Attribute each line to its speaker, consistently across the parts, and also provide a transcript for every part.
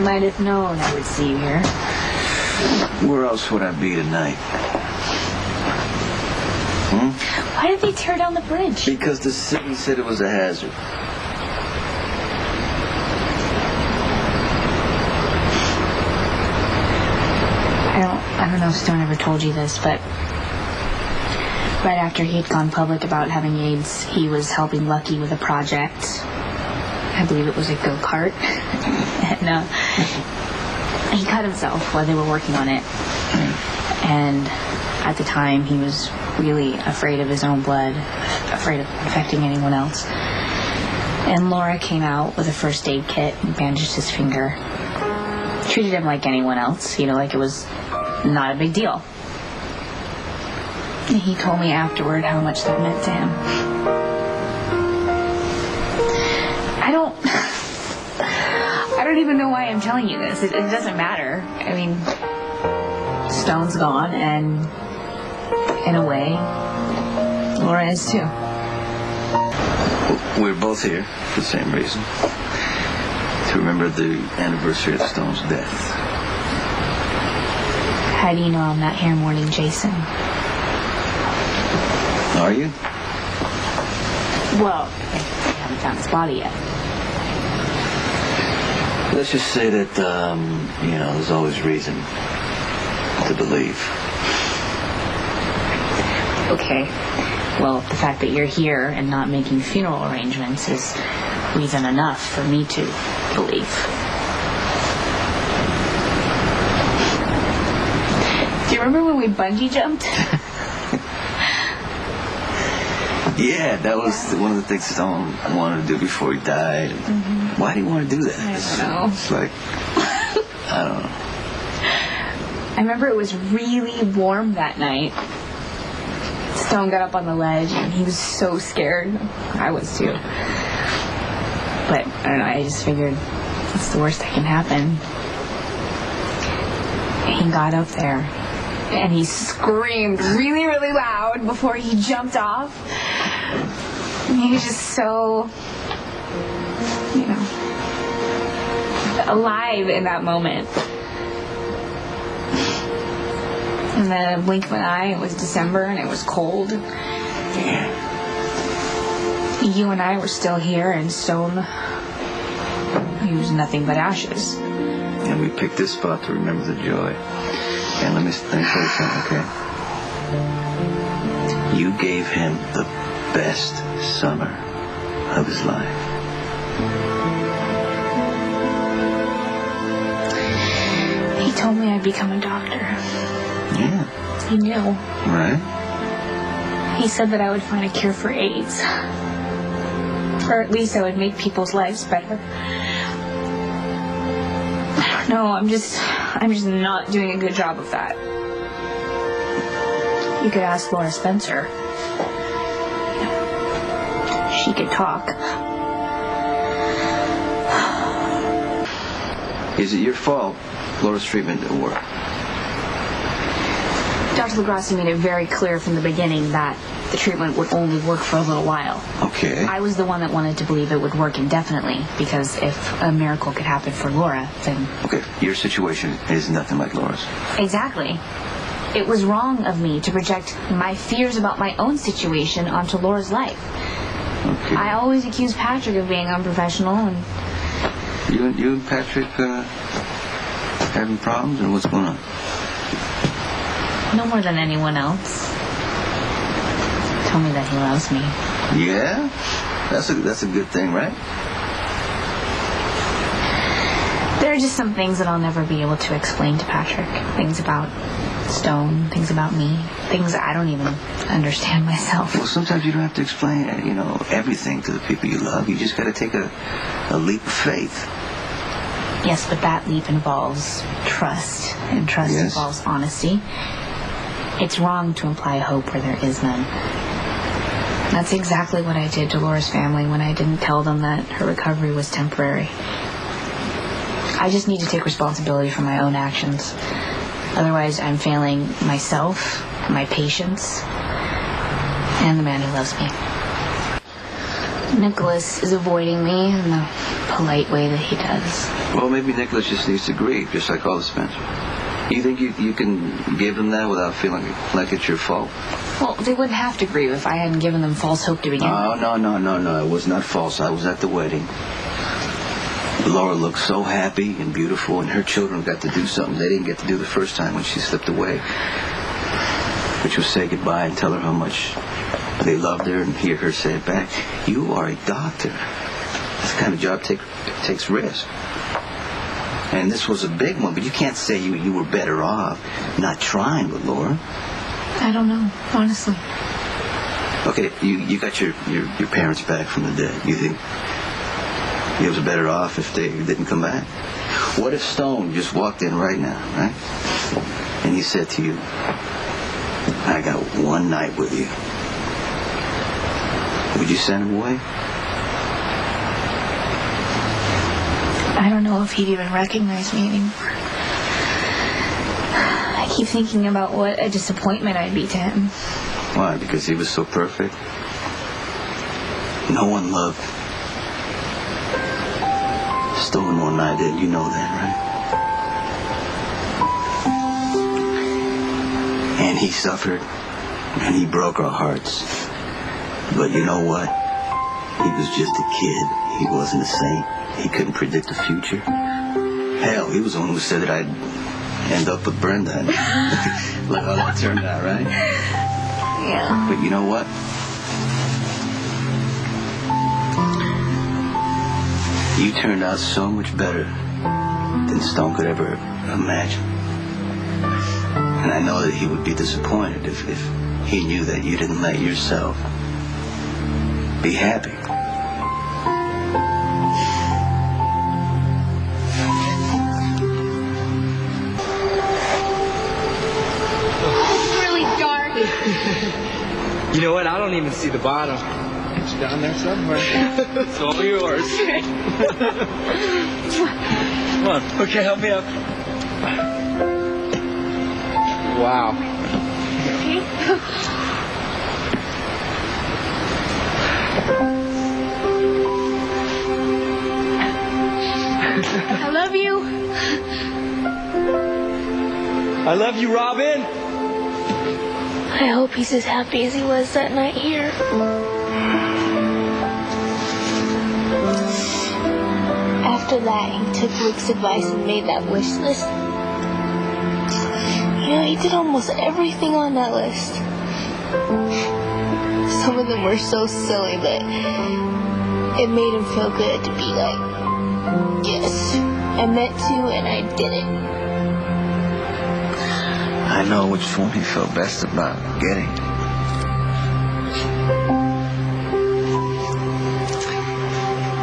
Speaker 1: I might have known I would see you here.
Speaker 2: Where else would I be tonight?
Speaker 1: Why did they tear down the bridge?
Speaker 2: Because the city said it was a hazard.
Speaker 1: I don't know if Stone ever told you this, but right after he'd gone public about having AIDS, he was helping Lucky with a project. I believe it was a go-kart. And he cut himself while they were working on it. And at the time, he was really afraid of his own blood, afraid of infecting anyone else. And Laura came out with a first aid kit and bandaged his finger. Treated him like anyone else, like it was not a big deal. And he told me afterward how much that meant to him. I don't even know why I'm telling you this. It doesn't matter. I mean, Stone's gone, and in a way, Laura is too.
Speaker 2: We're both here for the same reason. To remember the anniversary of Stone's death.
Speaker 1: How do you know I'm not here mourning Jason?
Speaker 2: Are you?
Speaker 1: Well, I haven't found his body yet.
Speaker 2: Let's just say that, there's always reason to believe.
Speaker 1: Okay. Well, the fact that you're here and not making funeral arrangements is reason enough for me to believe. Do you remember when we bungee jumped?
Speaker 2: Yeah, that was one of the things Stone wanted to do before he died. Mm-hmm. Why do you want to do that?
Speaker 1: I don't know.
Speaker 2: It's like, I don't know.
Speaker 1: I remember it was really warm that night. Stone got up on the ledge and he was so scared. I was too. But I don't know, I just figured it's the worst that can happen. He got up there and he screamed really, really loud before he jumped off. And he was just so, alive in that moment. And then I blinked my eye, it was December and it was cold.
Speaker 2: Yeah.
Speaker 1: You and I were still here, and Stone, he was nothing but ashes.
Speaker 2: And we picked this spot to remember the joy. And let me tell you something, okay? You gave him the best summer of his life.
Speaker 1: He told me I'd become a doctor.
Speaker 2: Yeah.
Speaker 1: He knew.
Speaker 2: Right?
Speaker 1: He said that I would find a cure for AIDS. Or at least I would make people's lives better. No, I'm just not doing a good job of that. You could ask Laura Spencer. She could talk.
Speaker 2: Is it your fault Laura's treatment didn't work?
Speaker 1: Dr. LaGrassi made it very clear from the beginning that the treatment would only work for a little while.
Speaker 2: Okay.
Speaker 1: I was the one that wanted to believe it would work indefinitely, because if a miracle could happen for Laura, then...
Speaker 2: Okay, your situation is nothing like Laura's.
Speaker 1: Exactly. It was wrong of me to project my fears about my own situation onto Laura's life.
Speaker 2: Okay.
Speaker 1: I always accuse Patrick of being unprofessional, and...
Speaker 2: You and Patrick having problems, and what's going on?
Speaker 1: No more than anyone else. Told me that he loves me.
Speaker 2: Yeah? That's a good thing, right?
Speaker 1: There are just some things that I'll never be able to explain to Patrick. Things about Stone, things about me, things I don't even understand myself.
Speaker 2: Well, sometimes you don't have to explain, everything to the people you love. You just got to take a leap of faith.
Speaker 1: Yes, but that leap involves trust, and trust involves honesty. It's wrong to imply hope where there is none. That's exactly what I did to Laura's family when I didn't tell them that her recovery was temporary. I just need to take responsibility for my own actions. Otherwise, I'm failing myself, my patients, and the man who loves me. Nicholas is avoiding me in the polite way that he does.
Speaker 2: Well, maybe Nicholas just needs to grieve, just like all the Spencers. You think you can give them that without feeling like it's your fault?
Speaker 1: Well, they wouldn't have to grieve if I hadn't given them false hope to begin with.
Speaker 2: Oh, no. It was not false. I was at the wedding. Laura looked so happy and beautiful, and her children got to do something they didn't get to do the first time when she slipped away, which was say goodbye and tell her how much they loved her and hear her say it back. You are a doctor. This kind of job takes risk. And this was a big one, but you can't say you were better off not trying with Laura.
Speaker 1: I don't know, honestly.
Speaker 2: Okay, you got your parents back from the dead. You think you was better off if they didn't come back? What if Stone just walked in right now, right? And he said to you, I got one night with you. Would you send him away?
Speaker 1: I don't know if he'd even recognize me anymore. I keep thinking about what a disappointment I'd be to him.
Speaker 2: Why? Because he was so perfect? No one loved Stone more than I did. You know that, right? And he suffered, and he broke our hearts. But you know what? He was just a kid. He wasn't a saint. He couldn't predict the future. Hell, he was the one who said that I'd end up with Brenda. And look how that turned out, right?
Speaker 1: Yeah.
Speaker 2: But you know what? You turned out so much better than Stone could ever imagine. And I know that he would be disappointed if he knew that you didn't let yourself be happy.
Speaker 3: You know what? I don't even see the bottom. It's down there somewhere. It's all yours. Come on. Okay, help me up. Wow.
Speaker 1: I love you.
Speaker 3: I love you, Robin.
Speaker 4: I hope he's as happy as he was that night here. After that, he took Rick's advice and made that wish list. You know, he did almost everything on that list. Some of them were so silly that it made him feel good to be like, yes, I meant to and I did it.
Speaker 2: I know which one he felt best about getting.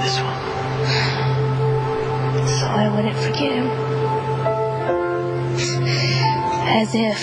Speaker 2: This one.
Speaker 4: So I wouldn't forget him. As if